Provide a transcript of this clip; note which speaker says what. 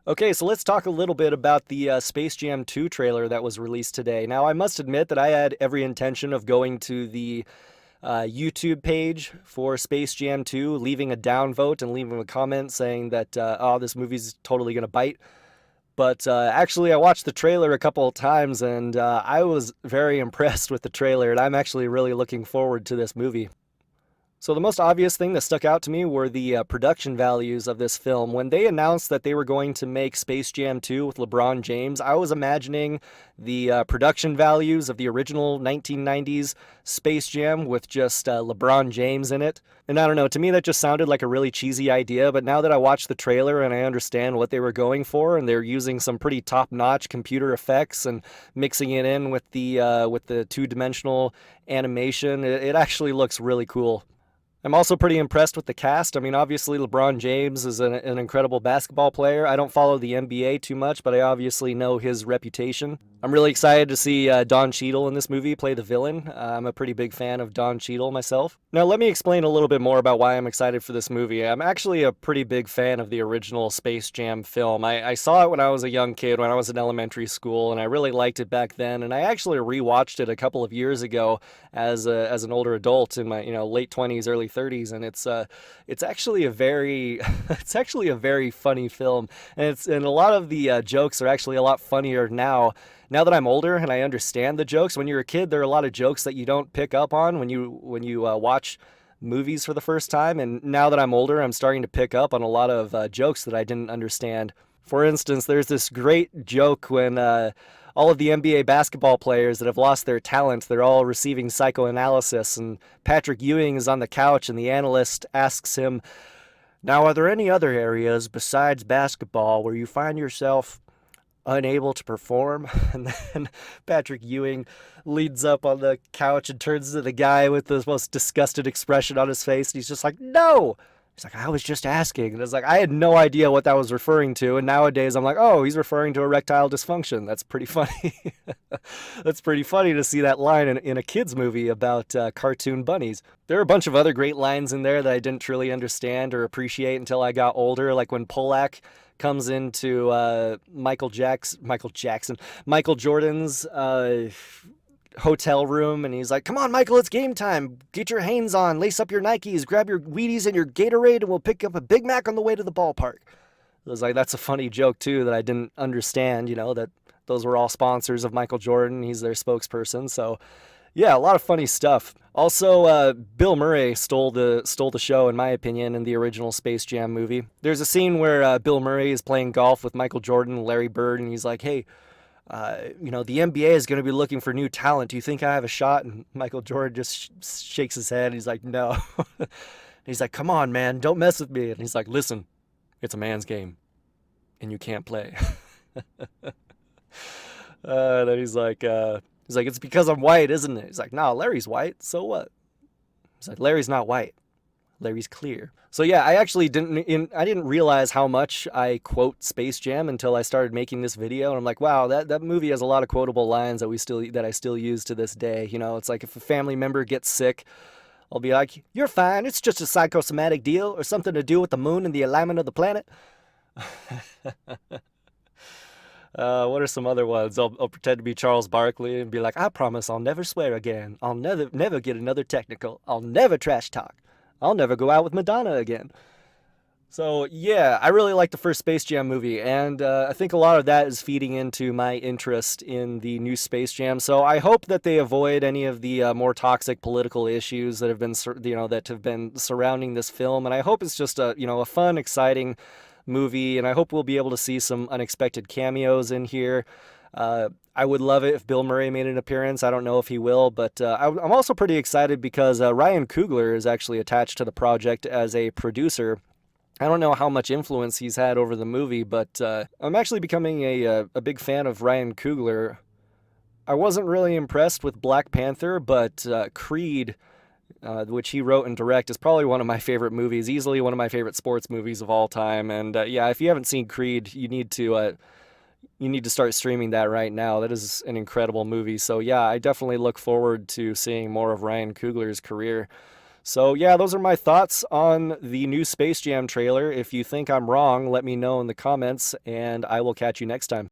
Speaker 1: Okay, so let's talk a little bit about the Space Jam 2 trailer that was released today. Now, I must admit that I had every intention of going to the YouTube page for Space Jam 2, leaving a downvote and leaving a comment saying that, oh, this movie's totally going to bite. But actually, I watched the trailer a couple of times and I was very impressed with the trailer, and I'm actually really looking forward to this movie. So the most obvious thing that stuck out to me were the production values of this film. When they announced that they were going to make Space Jam 2 with LeBron James, I was imagining the production values of the original 1990s Space Jam with just LeBron James in it. And I don't know, to me that just sounded like a really cheesy idea, but now that I watched the trailer and I understand what they were going for, and they're using some pretty top-notch computer effects and mixing it in with the two-dimensional animation, it actually looks really cool. I'm also pretty impressed with the cast. I mean, obviously, LeBron James is an incredible basketball player. I don't follow the NBA too much, but I obviously know his reputation. I'm really excited to see Don Cheadle in this movie play the villain. I'm a pretty big fan of Don Cheadle myself. Now, let me explain a little bit more about why I'm excited for this movie. I'm actually a pretty big fan of the original Space Jam film. I saw it when I was a young kid, when I was in elementary school, and I really liked it back then. And I actually rewatched it a couple of years ago as an older adult in my late 20s, early 30s, and it's actually a very it's actually a very funny film, and a lot of the jokes are actually a lot funnier now that I'm older and I understand the jokes. When you're a kid, there are a lot of jokes that you don't pick up on when you watch movies for the first time. And now that I'm older, I'm starting to pick up on a lot of jokes that I didn't understand. For instance, there's this great joke when all of the NBA basketball players that have lost their talent, they're all receiving psychoanalysis, and Patrick Ewing is on the couch, and the analyst asks him, "Now, are there any other areas besides basketball where you find yourself unable to perform?" And then Patrick Ewing leads up on the couch and turns to the guy with the most disgusted expression on his face. And he's just like, "No." He's like, "I was just asking." And it's like, I had no idea what that was referring to. And nowadays I'm like, oh, he's referring to erectile dysfunction. That's pretty funny. That's pretty funny to see that line in a kid's movie about cartoon bunnies. There are a bunch of other great lines in there that I didn't truly understand or appreciate until I got older, like when Polak comes into Michael Jordan's hotel room, and he's like, "Come on, Michael, it's game time. Get your Hanes on, lace up your Nikes, grab your Wheaties and your Gatorade, and we'll pick up a Big Mac on the way to the ballpark." It was like, that's a funny joke too that I didn't understand, that those were all sponsors of Michael Jordan. He's their spokesperson. So yeah, a lot of funny stuff. Also, Bill Murray stole the show, in my opinion, in the original Space Jam movie. There's a scene where Bill Murray is playing golf with Michael Jordan and Larry Bird, and he's like, "Hey, the NBA is going to be looking for new talent. Do you think I have a shot?" And Michael Jordan just shakes his head. He's like, "No." He's like, "Come on, man, don't mess with me." And he's like, "Listen, it's a man's game, and you can't play." Then he's like, "It's because I'm white, isn't it?" He's like, "No, Larry's white. So what?" He's like, "Larry's not white. Larry's clear." So yeah, I didn't realize how much I quote Space Jam until I started making this video, and I'm like, wow, that movie has a lot of quotable lines that I still use to this day. It's like if a family member gets sick, I'll be like, "You're fine. It's just a psychosomatic deal or something to do with the moon and the alignment of the planet." What are some other ones? I'll pretend to be Charles Barkley and be like, "I promise I'll never swear again. I'll never get another technical. I'll never trash talk. I'll never go out with Madonna again." So yeah, I really like the first Space Jam movie, and I think a lot of that is feeding into my interest in the new Space Jam. So I hope that they avoid any of the more toxic political issues that have been surrounding this film, and I hope it's just a fun, exciting movie, and I hope we'll be able to see some unexpected cameos in here. I would love it if Bill Murray made an appearance. I don't know if he will, but I'm also pretty excited because Ryan Coogler is actually attached to the project as a producer. I don't know how much influence he's had over the movie, but I'm actually becoming a big fan of Ryan Coogler. I wasn't really impressed with Black Panther, but Creed, which he wrote and directed, is probably one of my favorite movies, easily one of my favorite sports movies of all time. And yeah, if you haven't seen Creed, you need to start streaming that right now. That is an incredible movie. So yeah, I definitely look forward to seeing more of Ryan Coogler's career. So, yeah, those are my thoughts on the new Space Jam trailer. If you think I'm wrong, let me know in the comments, and I will catch you next time.